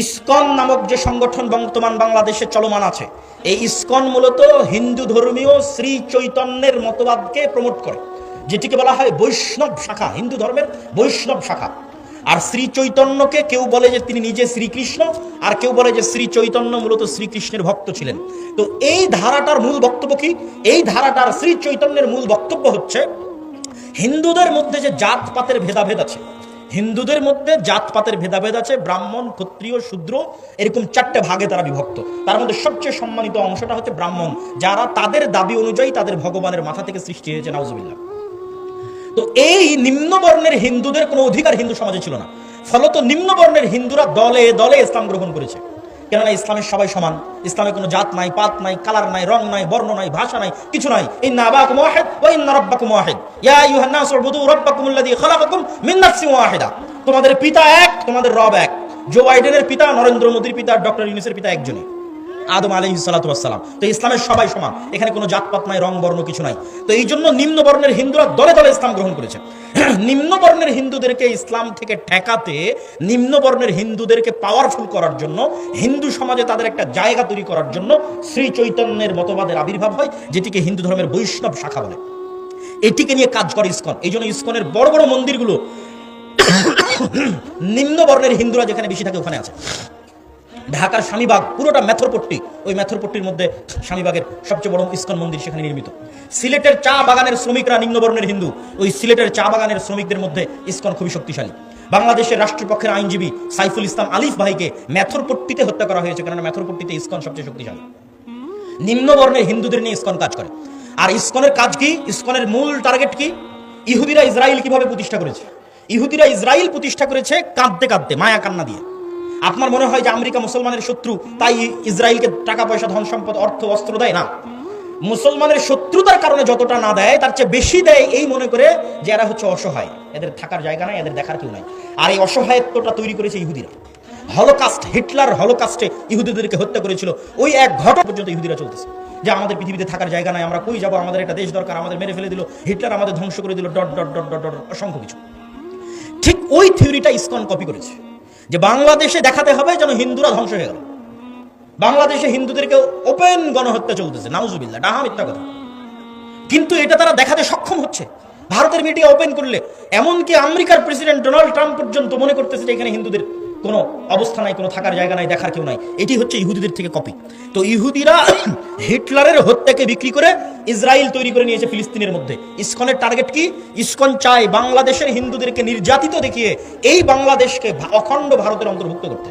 ISKCON নামক যে সংগঠন বর্তমান বাংলাদেশে চলমান আছে, এই ইসকন মূলত হিন্দু ধর্মীয় শ্রী চৈতন্যের মতবাদকে প্রমোট করে, যেটিকে বলা হয় বৈষ্ণব শাখা, হিন্দু ধর্মের বৈষ্ণব শাখা। আর শ্রী চৈতন্যকে কেউ বলে যে তিনি নিজে শ্রীকৃষ্ণ, আর কেউ বলে যে শ্রী চৈতন্য মূলত শ্রীকৃষ্ণের ভক্ত ছিলেন। তো এই ধারাটার মূল বক্তব্য কি? এই ধারাটার শ্রী চৈতন্যের মূল বক্তব্য হচ্ছে হিন্দুদের মধ্যে যে জাতপাতের ভেদাভেদ আছে, হিন্দুদের মধ্যে জাতপাতের ভেদাভেদ আছে, ব্রাহ্মণ, ক্ষত্রিয়, শূদ্র, এরকম 4টে ভাগে তারা বিভক্ত। তার মধ্যে সবচেয়ে সম্মানিত অংশটা হচ্ছে ব্রাহ্মণ, যারা তাদের দাবি অনুযায়ী তাদের ভগবানের মাথা থেকে সৃষ্টি হয়েছে, নাউজুবিল্লাহ। তো এই নিম্নবর্ণের হিন্দুদের কোনো অধিকার হিন্দু সমাজে ছিল না, ফলত নিম্নবর্ণের হিন্দুরা দলে দলে ইসলাম গ্রহণ করেছে। কেননা ইসলামের সবাই সমান, ইসলামে কোনো জাত নাই, পাত নাই, কালার নাই, রং নাই, বর্ণ নাই, ভাষা নাই, কিছু নাই। ইন্না আবাকুম ওয়াহিদ ওয়া ইন্না রাব্বাকুম ওয়াহিদ ইয়া আইয়ুহান নাস উবুদু রাব্বাকুমুল্লাযী খালাকাকুম মিন নাফসিন ওয়াহিদা। তোমাদের পিতা এক, তোমাদের রব এক। জো বাইডেনের পিতা, নরেন্দ্র মোদীর পিতা, ডক্টর ইউনূসের পিতা একজনই, আদম আলাইহিস সালাতু ওয়াস সালাম। তো ইসলামের সবাই সমান, এখানে কোনো জাতপাত নাই, রং বর্ণ কিছু নাই। তো এই জন্য নিম্নবর্ণের হিন্দুরা দলে দলে ইসলাম গ্রহণ করেছে। নিম্নবর্ণের হিন্দুদেরকে ইসলাম থেকে ঠেকাতে, নিম্নবর্ণের হিন্দুদেরকে পাওয়ারফুল করার জন্য, হিন্দু সমাজে তাদের একটা জায়গা তৈরি করার জন্য শ্রী চৈতন্যের মতবাদের আবির্ভাব হয়, যেটিকে হিন্দু ধর্মের বৈষ্ণব শাখা বলে। এটিকে নিয়ে কাজ করে ইসকন। এই জন্য ইসকনের বড় বড় মন্দিরগুলো নিম্নবর্ণের হিন্দুরা যেখানে বেশি থাকে ওখানে আছে। ঢাকার স্বামীবাগ পুরোটা মেথরপট্টি, ওই মেথরপট্টির মধ্যে স্বামীবাগের সবচেয়ে বড় ইসকন মন্দির সেখানে নির্মিত। সিলেটের চা বাগানের শ্রমিকরা নিম্নবর্ণের হিন্দু, ওই সিলেটের চা বাগানের শ্রমিকদের মধ্যে ইসকন খুবই শক্তিশালী। বাংলাদেশের রাষ্ট্রপক্ষের আইনজীবী সাইফুল ইসলাম আলিফ ভাইকে মেথরপট্টিতে হত্যা করা হয়েছে, কারণ মেথরপট্টিতে ইসকন সবচেয়ে শক্তিশালী। নিম্নবর্ণের হিন্দুদের নিয়ে ইসকন কাজ করে। আর ইসকনের কাজ কি? ইসকনের মূল টার্গেট কি? ইহুদিরা ইসরায়েল কিভাবে প্রতিষ্ঠা করেছে? ইহুদিরা ইসরায়েল প্রতিষ্ঠা করেছে কাঁদতে কাঁদতে, মায়া কান্না দিয়ে। আপনার মনে হয় যে আমেরিকা মুসলমানের শত্রু, তাই ইসরায়েলকে টাকা পয়সা, ধন সম্পদ, অর্থ, অস্ত্র দেয় না। মুসলমানের শত্রুতার কারণে যতটা না দেয়, তার চেয়ে বেশি দেয় এই মনে করে যে এরা হচ্ছে অসহায়, এদের থাকার জায়গা নাই, এদের দেখার কেউ নাই। আর এই অসহায়ত্বটা তৈরি করেছে ইহুদিরা। হলোকাস্ট, হিটলার হলোকাস্টে ইহুদিদেরকে হত্যা করেছিল, ওই এক ঘটনা পর্যন্ত ইহুদিরা চলতেছে যে আমাদের পৃথিবীতে থাকার জায়গা নাই, আমরা কই যাব, আমাদের একটা দেশ দরকার, আমাদের মেরে ফেলে দিল, হিটলার আমাদের ধ্বংস করে দিল, dot dot dot dot dot, অসংখ্য কিছু। ঠিক ওই থিওরিটা ইসকন কপি করেছে, যে বাংলাদেশে দেখাতে হবে যেন হিন্দুরা ধ্বংস হয়ে গেল। বাংলাদেশে হিন্দুদেরকে ওপেন গণহত্যা চলতেছে, নাউজুবিল্লাহ, ডাহা মিথ্যা কথা। কিন্তু এটা তারা দেখাতে সক্ষম হচ্ছে ভারতের মিডিয়া ওপেন করলে। এমনকি আমেরিকার প্রেসিডেন্ট ডোনাল্ড ট্রাম্প পর্যন্ত মনে করতেছে যে এখানে হিন্দুদের কোনো অবস্থা নাই, কোনো থাকার জায়গা নাই, দেখার কেউ নাই। এটি হচ্ছে ইহুদিদের থেকে কপি। তো ইহুদিরা হিটলারের হত্যাকে বিক্রি করে ইসরায়েল তৈরি করে নিয়েছে ফিলিস্তিনের মধ্যে। ইসকনের টার্গেট কি? ইসকন চায় বাংলাদেশের হিন্দুদেরকে নির্যাতিত দেখিয়ে এই বাংলাদেশকে অখণ্ড ভারতের অন্তর্ভুক্ত করতে।